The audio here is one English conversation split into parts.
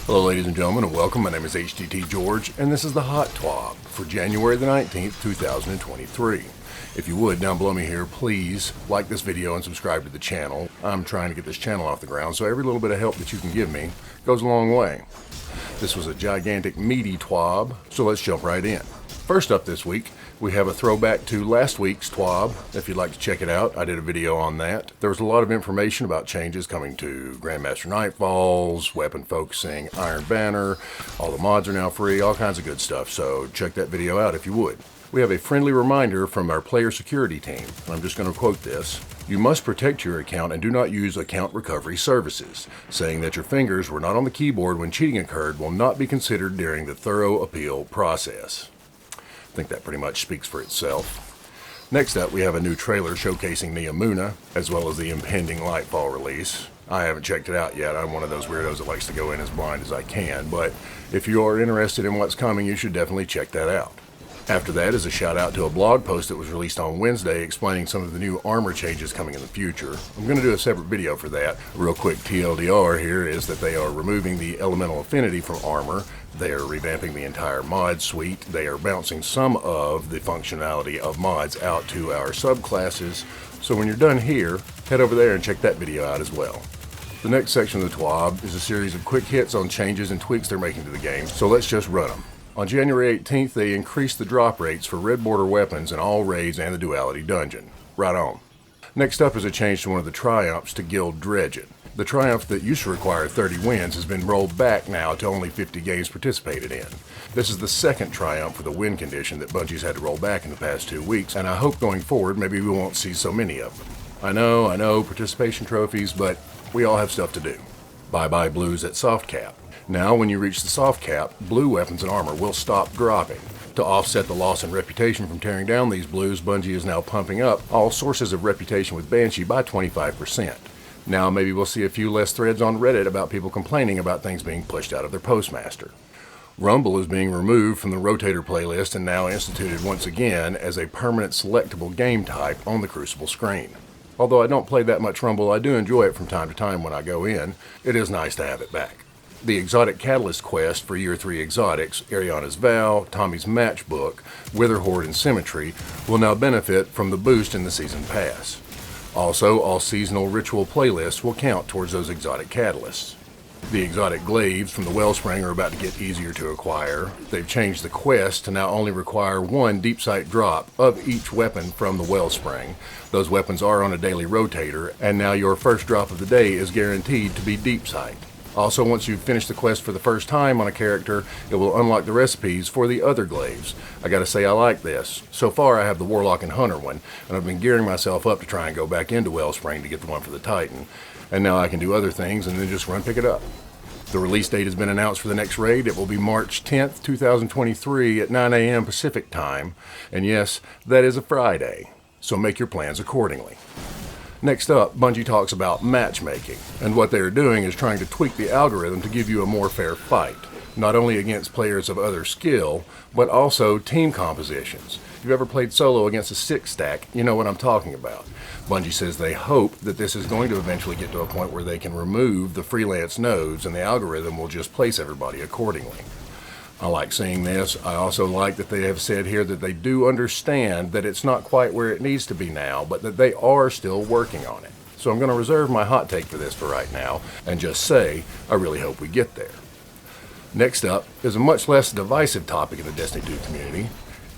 Hello ladies and gentlemen and welcome. My name is HDTGeorge and this is the Hot TWAB for January the 19th, 2023. If you would, down below me here, please like this video and subscribe to the channel. I'm trying to get this channel off the ground, so every little bit of help that you can give me goes a long way. This was a gigantic meaty TWAB, so let's jump right in. First up this week, we have a throwback to last week's TWAB. If you'd like to check it out, I did a video on that. There was a lot of information about changes coming to Grandmaster Nightfalls, weapon focusing, Iron Banner, all the mods are now free, all kinds of good stuff, so check that video out if you would. We have a friendly reminder from our player security team. I'm just going to quote this. You must protect your account and do not use account recovery services. Saying that your fingers were not on the keyboard when cheating occurred will not be considered during the thorough appeal process. I think that pretty much speaks for itself. Next up, we have a new trailer showcasing Neomuna, as well as the impending Lightfall release. I haven't checked it out yet. I'm one of those weirdos that likes to go in as blind as I can, but if you are interested in what's coming, you should definitely check that out. After that is a shout out to a blog post that was released on Wednesday explaining some of the new armor changes coming in the future. I'm going to do a separate video for that. A real quick TLDR here is that they are removing the elemental affinity from armor. They are revamping the entire mod suite. They are bouncing some of the functionality of mods out to our subclasses. So when you're done here, head over there and check that video out as well. The next section of the TWAB is a series of quick hits on changes and tweaks they're making to the game. So let's just run them. On January 18th, they increased the drop rates for red border weapons in all raids and the Duality dungeon. Right on. Next up is a change to one of the triumphs to Guild Dredgen. The triumph that used to require 30 wins has been rolled back now to only 50 games participated in. This is the second triumph with a win condition that Bungie's had to roll back in the past 2 weeks, and I hope going forward maybe we won't see so many of them. I know, participation trophies, but we all have stuff to do. Bye-bye blues at soft cap. Now, when you reach the soft cap, blue weapons and armor will stop dropping. To offset the loss in reputation from tearing down these blues, Bungie is now pumping up all sources of reputation with Banshee by 25%. Now, maybe we'll see a few less threads on Reddit about people complaining about things being pushed out of their postmaster. Rumble is being removed from the Rotator playlist and now instituted once again as a permanent selectable game type on the Crucible screen. Although I don't play that much Rumble, I do enjoy it from time to time when I go in. It is nice to have it back. The Exotic Catalyst quest for Year 3 exotics, Ariana's Vow, Tommy's Matchbook, Witherhoard, and Symmetry will now benefit from the boost in the Season Pass. Also, all seasonal ritual playlists will count towards those exotic catalysts. The exotic glaives from the Wellspring are about to get easier to acquire. They've changed the quest to now only require one deep sight drop of each weapon from the Wellspring. Those weapons are on a daily rotator, and now your first drop of the day is guaranteed to be deep sight. Also, once you've finished the quest for the first time on a character, it will unlock the recipes for the other glaives. I gotta say I like this. So far I have the Warlock and Hunter one, and I've been gearing myself up to try and go back into Wellspring to get the one for the Titan. And now I can do other things and then just run pick it up. The release date has been announced for the next raid. It will be March 10th, 2023 at 9 a.m. Pacific time. And yes, that is a Friday, so make your plans accordingly. Next up, Bungie talks about matchmaking, and what they are doing is trying to tweak the algorithm to give you a more fair fight, not only against players of other skill, but also team compositions. If you've ever played solo against a 6-stack, you know what I'm talking about. Bungie says they hope that this is going to eventually get to a point where they can remove the freelance nodes and the algorithm will just place everybody accordingly. I like seeing this. I also like that they have said here that they do understand that it's not quite where it needs to be now, but that they are still working on it. So I'm going to reserve my hot take for this for right now and just say I really hope we get there. Next up is a much less divisive topic in the Destiny 2 community,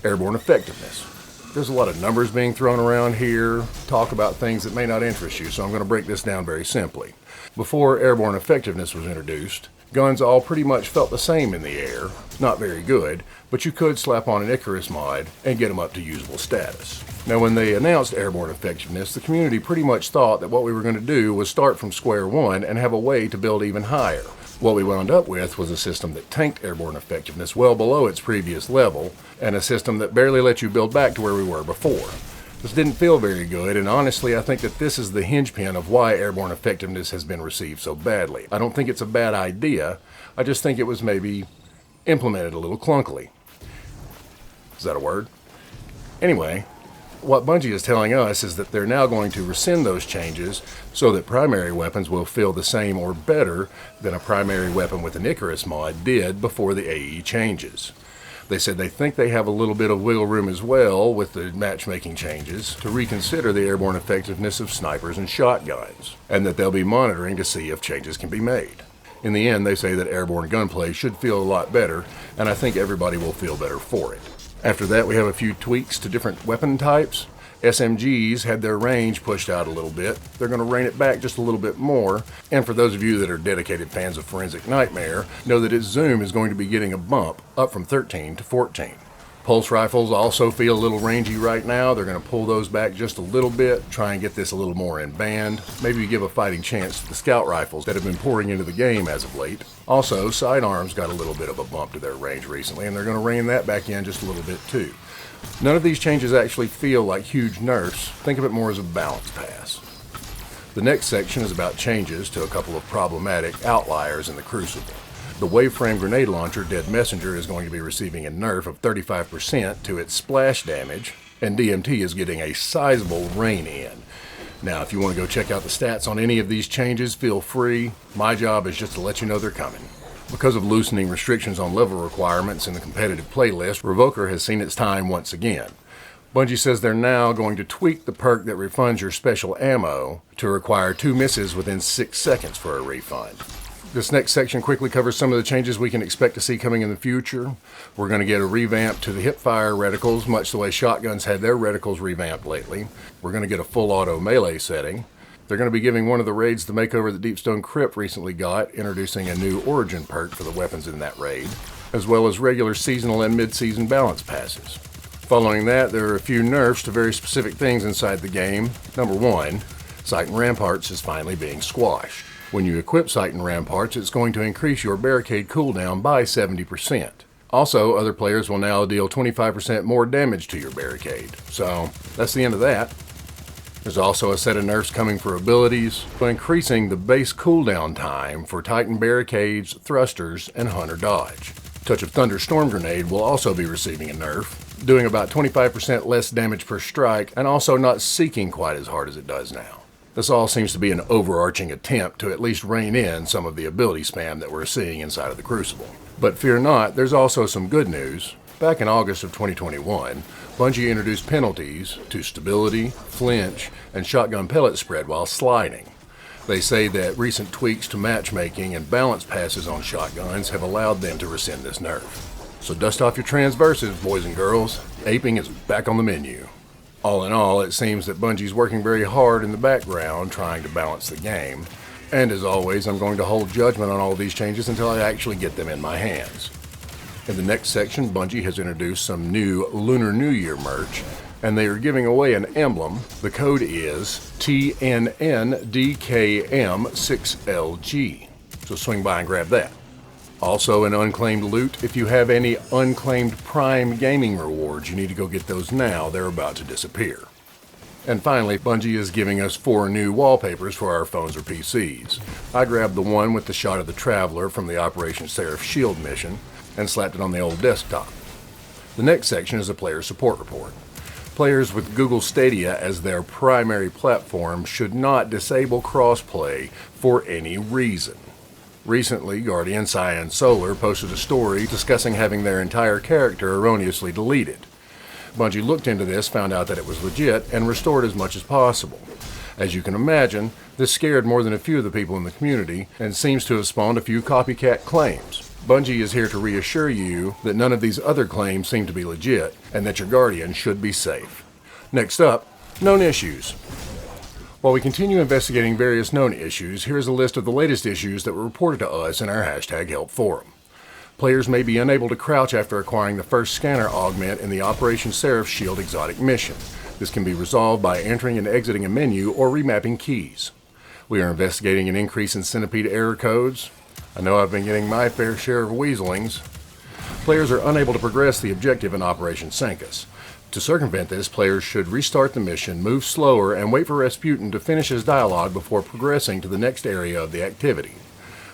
airborne effectiveness. There's a lot of numbers being thrown around here, talk about things that may not interest you, so I'm going to break this down very simply. Before airborne effectiveness was introduced, guns all pretty much felt the same in the air, not very good, but you could slap on an Icarus mod and get them up to usable status. Now when they announced airborne effectiveness, the community pretty much thought that what we were going to do was start from square one and have a way to build even higher. What we wound up with was a system that tanked airborne effectiveness well below its previous level, and a system that barely let you build back to where we were before. This didn't feel very good, and honestly I think that this is the hinge-pin of why airborne effectiveness has been received so badly. I don't think it's a bad idea, I just think it was maybe implemented a little clunkily. Is that a word? Anyway, What Bungie is telling us is that they're now going to rescind those changes so that primary weapons will feel the same or better than a primary weapon with an Icarus mod did before the AE changes. They said they think they have a little bit of wiggle room as well with the matchmaking changes to reconsider the airborne effectiveness of snipers and shotguns, and that they'll be monitoring to see if changes can be made. In the end, they say that airborne gunplay should feel a lot better, and I think everybody will feel better for it. After that, we have a few tweaks to different weapon types. SMGs had their range pushed out a little bit. They're going to rein it back just a little bit more. And for those of you that are dedicated fans of Forensic Nightmare, know that its zoom is going to be getting a bump up from 13 to 14. Pulse rifles also feel a little rangy right now. They're going to pull those back just a little bit, try and get this a little more in band. Maybe give a fighting chance to the scout rifles that have been pouring into the game as of late. Also, sidearms got a little bit of a bump to their range recently, and they're going to rein that back in just a little bit too. None of these changes actually feel like huge nerfs. Think of it more as a balance pass. The next section is about changes to a couple of problematic outliers in the Crucible. The waveframe grenade launcher Dead Messenger is going to be receiving a nerf of 35% to its splash damage, and DMT is getting a sizable rein in. Now, if you want to go check out the stats on any of these changes, feel free. My job is just to let you know they're coming. Because of loosening restrictions on level requirements in the competitive playlist, Revoker has seen its time once again. Bungie says they're now going to tweak the perk that refunds your special ammo to require 2 misses within 6 seconds for a refund. This next section quickly covers some of the changes we can expect to see coming in the future. We're going to get a revamp to the hipfire reticles, much the way shotguns had their reticles revamped lately. We're going to get a full auto melee setting. They're going to be giving one of the raids the makeover that Deepstone Crypt recently got, introducing a new origin perk for the weapons in that raid, as well as regular seasonal and mid-season balance passes. Following that, there are a few nerfs to very specific things inside the game. Number 1, Sight and Ramparts is finally being squashed. When you equip Sight and Ramparts, it's going to increase your barricade cooldown by 70%. Also, other players will now deal 25% more damage to your barricade. So, that's the end of that. There's also a set of nerfs coming for abilities, increasing the base cooldown time for Titan barricades, thrusters, and hunter dodge. Touch of Thunder Storm Grenade will also be receiving a nerf, doing about 25% less damage per strike, and also not seeking quite as hard as it does now. This all seems to be an overarching attempt to at least rein in some of the ability spam that we're seeing inside of the Crucible. But fear not, there's also some good news. Back in August of 2021, Bungie introduced penalties to stability, flinch, and shotgun pellet spread while sliding. They say that recent tweaks to matchmaking and balance passes on shotguns have allowed them to rescind this nerf. So dust off your transversives, boys and girls. Aping is back on the menu. All in all, it seems that Bungie's working very hard in the background trying to balance the game. And as always, I'm going to hold judgment on all these changes until I actually get them in my hands. In the next section, Bungie has introduced some new Lunar New Year merch, and they are giving away an emblem. The code is TNNDKM6LG. So swing by and grab that. Also, in unclaimed loot, if you have any unclaimed Prime gaming rewards, you need to go get those now. They're about to disappear. And finally, Bungie is giving us 4 new wallpapers for our phones or PCs. I grabbed the one with the shot of the Traveler from the Operation Seraph Shield mission and slapped it on the old desktop. The next section is a player support report. Players with Google Stadia as their primary platform should not disable crossplay for any reason. Recently, Guardian Cyan Solar posted a story discussing having their entire character erroneously deleted. Bungie looked into this, found out that it was legit, and restored as much as possible. As you can imagine, this scared more than a few of the people in the community, and seems to have spawned a few copycat claims. Bungie is here to reassure you that none of these other claims seem to be legit, and that your Guardian should be safe. Next up, known issues. While we continue investigating various known issues, here's a list of the latest issues that were reported to us in our #help forum. Players may be unable to crouch after acquiring the first scanner augment in the Operation Seraph Shield exotic mission. This can be resolved by entering and exiting a menu or remapping keys. We are investigating an increase in Centipede error codes. I know I've been getting my fair share of weaselings. Players are unable to progress the objective in Operation Sancus. To circumvent this, players should restart the mission, move slower, and wait for Rasputin to finish his dialogue before progressing to the next area of the activity.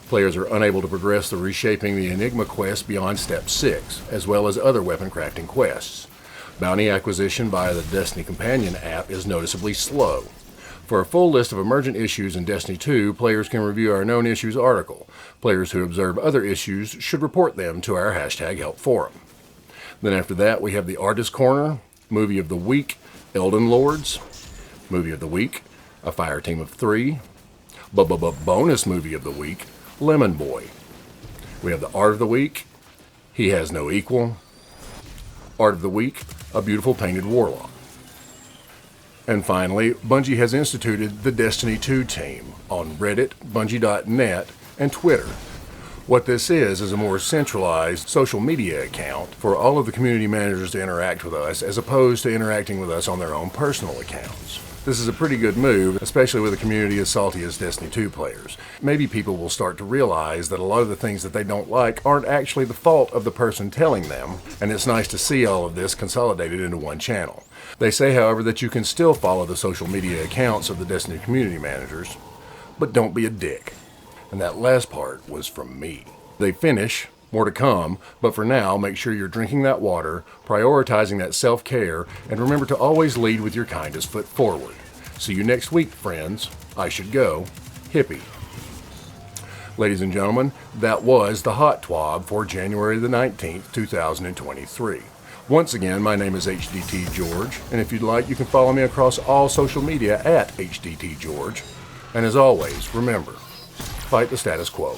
Players are unable to progress the Reshaping the Enigma quest beyond Step 6, as well as other weapon crafting quests. Bounty acquisition via the Destiny Companion app is noticeably slow. For a full list of emergent issues in Destiny 2, players can review our Known Issues article. Players who observe other issues should report them to our #help forum. Then after that, we have the Artist Corner, Movie of the Week, Elden Lords, Movie of the Week, A Fire Team of 3, Bonus Movie of the Week, Lemon Boy. We have the Art of the Week, He Has No Equal, Art of the Week, A Beautiful Painted Warlock. And finally, Bungie has instituted the Destiny 2 team on Reddit, Bungie.net, and Twitter. What this is a more centralized social media account for all of the community managers to interact with us, as opposed to interacting with us on their own personal accounts. This is a pretty good move, especially with a community as salty as Destiny 2 players. Maybe people will start to realize that a lot of the things that they don't like aren't actually the fault of the person telling them, and it's nice to see all of this consolidated into one channel. They say, however, that you can still follow the social media accounts of the Destiny community managers, but don't be a dick. And that last part was from me. They finish, more to come, but for now, make sure you're drinking that water, prioritizing that self-care, and remember to always lead with your kindest foot forward. See you next week, friends. I should go. Hippie. Ladies and gentlemen, that was the Hot TWAB for January the 19th, 2023. Once again, my name is HDTGeorge, and if you'd like, you can follow me across all social media at HDTGeorge. And as always, remember, fight the status quo.